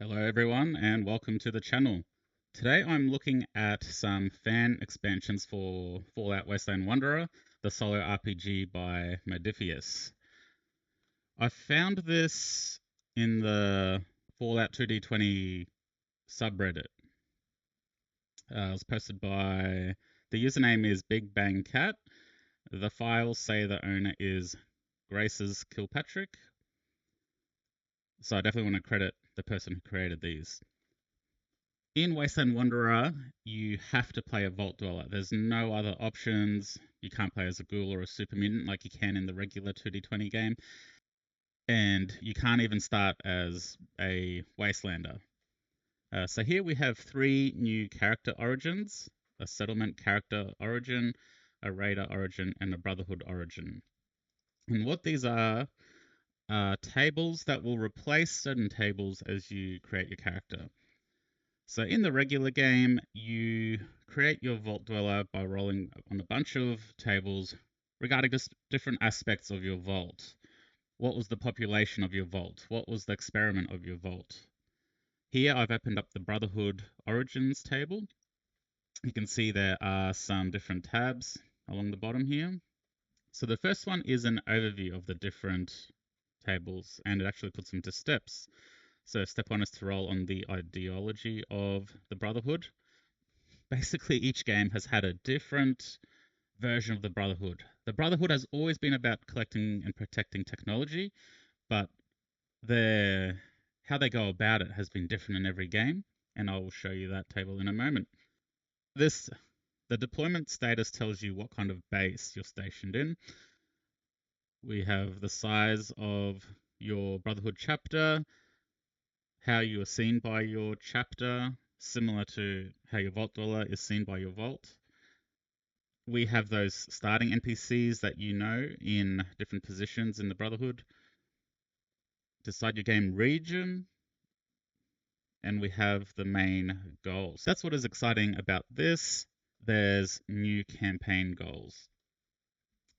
Hello everyone and welcome to the channel. Today I'm looking at some fan expansions for Fallout Wasteland Wanderer, the solo RPG by Modiphius. I found this in the Fallout 2D20 subreddit. It was posted by, the username is Big Bang Cat. The files say the owner is Grace's Kilpatrick. So I definitely want to credit the person who created these. In Wasteland Wanderer, you have to play a Vault Dweller. There's no other options. You can't play as a ghoul or a super mutant like you can in the regular 2D20 game. And you can't even start as a Wastelander. So here we have 3 new character origins: a settlement character origin, a raider origin, and a brotherhood origin. And what these are tables that will replace certain tables as you create your character. So in the regular game, you create your Vault Dweller by rolling on a bunch of tables regarding just different aspects of your vault. What was the population of your vault? What was the experiment of your vault? Here I've opened up the Brotherhood Origins table. You can see there are some different tabs along the bottom here. So the first one is an overview of the different tables, and it actually puts them into steps. So step 1 is to roll on the ideology of the Brotherhood. Basically, each game has had a different version of the Brotherhood. The Brotherhood has always been about collecting and protecting technology, but how they go about it has been different in every game, and I will show you that table in a moment. The deployment status tells you what kind of base you're stationed in. We have the size of your Brotherhood chapter, how you are seen by your chapter, similar to how your Vault Dweller is seen by your vault. We have those starting NPCs that you know in different positions in the Brotherhood. Decide your game region, and we have the main goals. That's what is exciting about this. There's new campaign goals.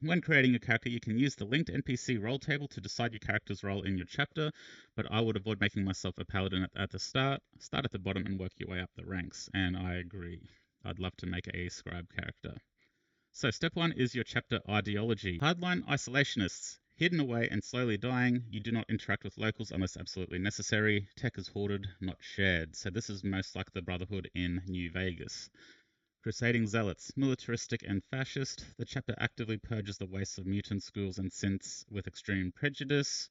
When creating a character, you can use the linked NPC role table to decide your character's role in your chapter, but I would avoid making myself a paladin at the start. Start at the bottom and work your way up the ranks, and I agree. I'd love to make a scribe character. So step 1 is your chapter ideology. Hardline isolationists. Hidden away and slowly dying, you do not interact with locals unless absolutely necessary. Tech is hoarded, not shared. So this is most like the Brotherhood in New Vegas. Crusading zealots, militaristic and fascist. The chapter actively purges the wastes of mutant schools and synths with extreme prejudice.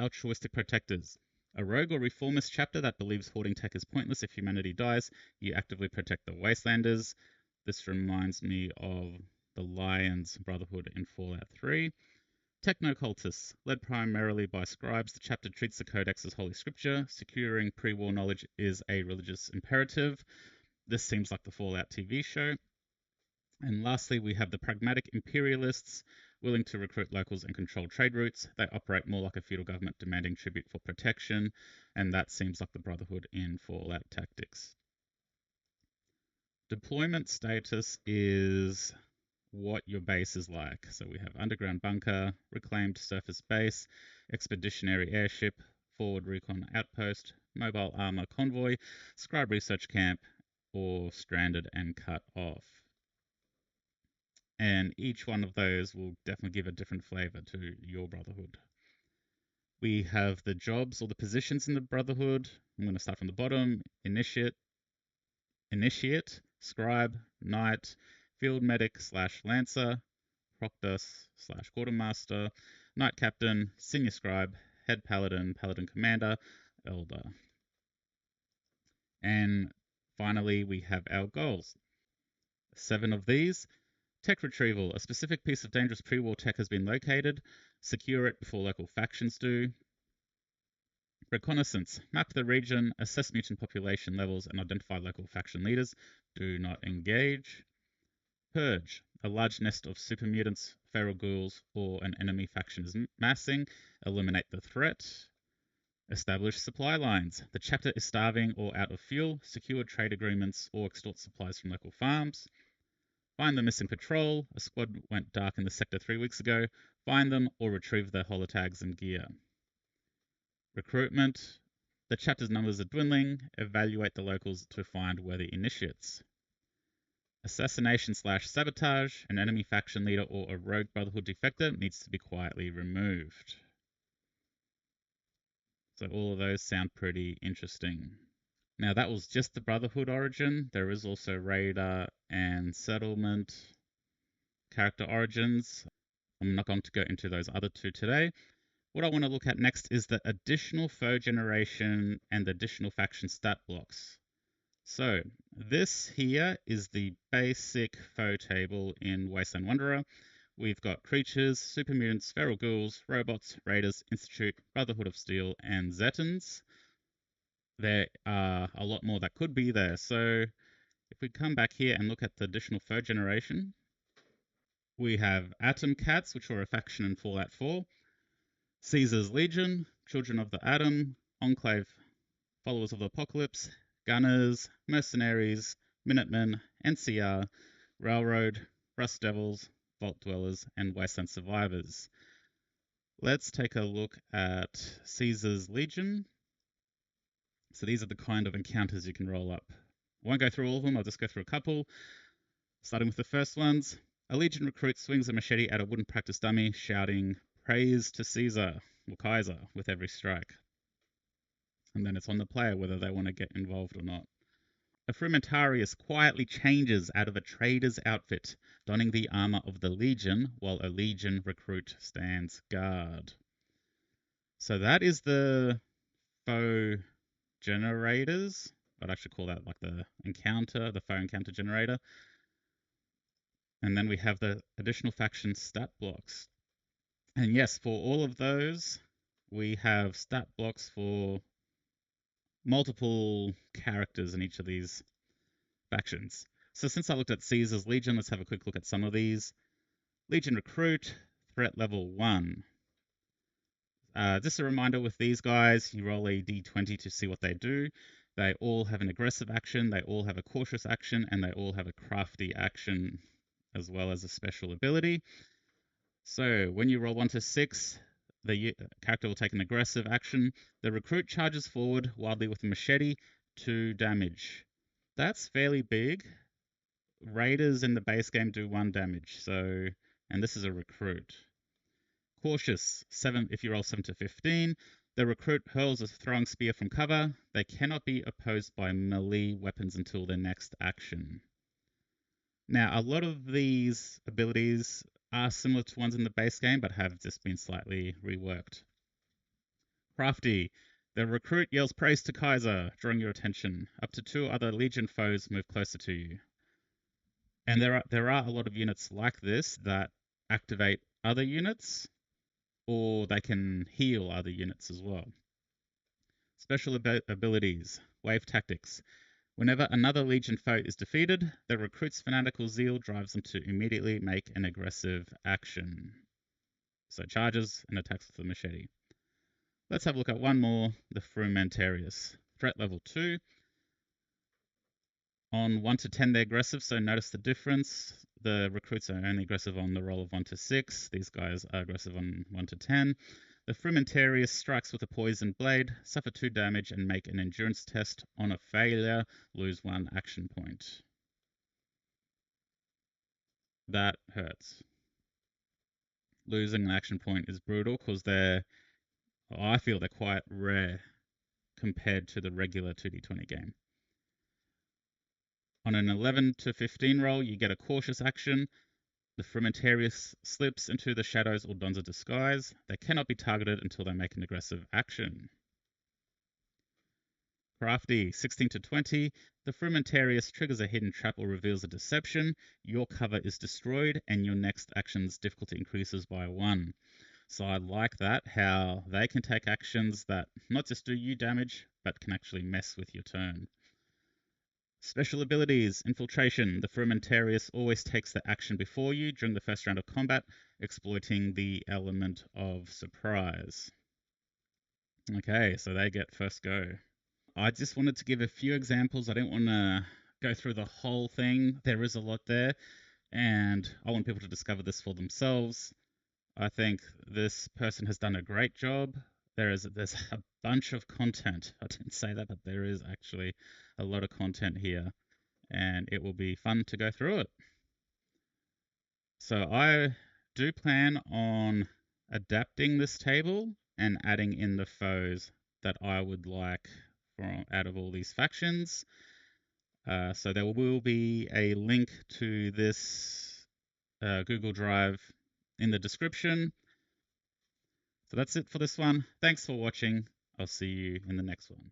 Altruistic protectors. A rogue or reformist chapter that believes hoarding tech is pointless if humanity dies. You actively protect the Wastelanders. This reminds me of the Lions Brotherhood in Fallout 3. Technocultists, led primarily by scribes, the chapter treats the Codex as holy scripture. Securing pre-war knowledge is a religious imperative. This seems like the Fallout TV show. And lastly, we have the pragmatic imperialists, willing to recruit locals and control trade routes. They operate more like a feudal government, demanding tribute for protection, and that seems like the Brotherhood in Fallout Tactics. Deployment status is what your base is like. So we have underground bunker, reclaimed surface base, expeditionary airship, forward recon outpost, mobile armor convoy, scribe research camp, or stranded and cut off. And each one of those will definitely give a different flavor to your Brotherhood. We have the jobs or the positions in the Brotherhood. I'm going to start from the bottom. Initiate, scribe, knight, field medic / lancer, proctor / quartermaster, knight captain, senior scribe, head paladin, paladin commander, elder. And finally, we have our goals. 7 of these. Tech retrieval. A specific piece of dangerous pre-war tech has been located. Secure it before local factions do. Reconnaissance. Map the region, assess mutant population levels, and identify local faction leaders. Do not engage. Purge. A large nest of super mutants, feral ghouls, or an enemy faction is massing. Eliminate the threat. Establish supply lines. The chapter is starving or out of fuel. Secure trade agreements or extort supplies from local farms. Find the missing patrol. A squad went dark in the sector 3 weeks ago. Find them or retrieve their holotags and gear. Recruitment. The chapter's numbers are dwindling. Evaluate the locals to find worthy initiates. Assassination/sabotage. An enemy faction leader or a rogue Brotherhood defector needs to be quietly removed. So all of those sound pretty interesting. Now that was just the Brotherhood origin. There is also Raider and Settlement character origins. I'm not going to go into those other two today. What I want to look at next is the additional foe generation and the additional faction stat blocks. So this here is the basic foe table in Wasteland Wanderer. We've got creatures, super mutants, feral ghouls, robots, raiders, institute, Brotherhood of Steel, and Zetans. There are a lot more that could be there. So if we come back here and look at the additional foe generation, we have Atom Cats, which were a faction in Fallout 4, Caesar's Legion, Children of the Atom, Enclave, Followers of the Apocalypse, Gunners, Mercenaries, Minutemen, NCR, Railroad, Rust Devils, Vault Dwellers, and Wasteland Survivors. Let's take a look at Caesar's Legion. So these are the kind of encounters you can roll up. I won't go through all of them, I'll just go through a couple. Starting with the first ones. A Legion recruit swings a machete at a wooden practice dummy, shouting, "Praise to Caesar," or Kaiser, with every strike. And then it's on the player whether they want to get involved or not. A Frumentarius quietly changes out of a trader's outfit, donning the armor of the Legion, while a Legion recruit stands guard. So that is the foe generators. I'd actually call that like the encounter, the foe encounter generator. And then we have the additional faction stat blocks. And yes, for all of those, we have stat blocks for multiple characters in each of these factions. So since I looked at Caesar's Legion, let's have a quick look at some of these. Legion Recruit, threat level 1. Just a reminder with these guys, you roll a d20 to see what they do. They all have an aggressive action, they all have a cautious action, and they all have a crafty action, as well as a special ability. So when you roll 1 to 6, the character will take an aggressive action. The recruit charges forward wildly with a machete, 2 damage. That's fairly big. Raiders in the base game do 1 damage, so, and this is a recruit. Cautious, 7 if you roll 7 to 15. The recruit hurls a throwing spear from cover. They cannot be opposed by melee weapons until their next action. Now, a lot of these abilities are similar to ones in the base game, but have just been slightly reworked. Crafty. The recruit yells praise to Kaiser, drawing your attention. Up to 2 other Legion foes move closer to you. And there are a lot of units like this that activate other units, or they can heal other units as well. Special abilities. Wave Tactics. Whenever another Legion foe is defeated, the recruit's fanatical zeal drives them to immediately make an aggressive action. So charges and attacks with the machete. Let's have a look at one more, the Frumentarius. Threat level 2. On 1 to 10, they're aggressive, so notice the difference. The recruits are only aggressive on the roll of 1 to 6. These guys are aggressive on 1 to 10. The Frumentarius strikes with a poison blade, suffer 2 damage, and make an endurance test. On a failure, lose 1 action point. That hurts. Losing an action point is brutal because I feel they're quite rare compared to the regular 2d20 game. On an 11 to 15 roll, you get a cautious action. The Frumentarius slips into the shadows or dons a disguise. They cannot be targeted until they make an aggressive action. Crafty, 16 to 20. The Frumentarius triggers a hidden trap or reveals a deception. Your cover is destroyed and your next action's difficulty increases by 1. So I like that, how they can take actions that not just do you damage, but can actually mess with your turn. Special abilities. Infiltration. The Frumentarius always takes the action before you during the first round of combat, exploiting the element of surprise. Okay, so they get first go. I just wanted to give a few examples. I didn't want to go through the whole thing. There is a lot there, and I want people to discover this for themselves. I think this person has done a great job there's a bunch of content. I didn't say that, but there is actually a lot of content here, and it will be fun to go through it. So I do plan on adapting this table and adding in the foes that I would like from out of all these factions. So there will be a link to this Google Drive in the description. So that's it for this one. Thanks for watching. I'll see you in the next one.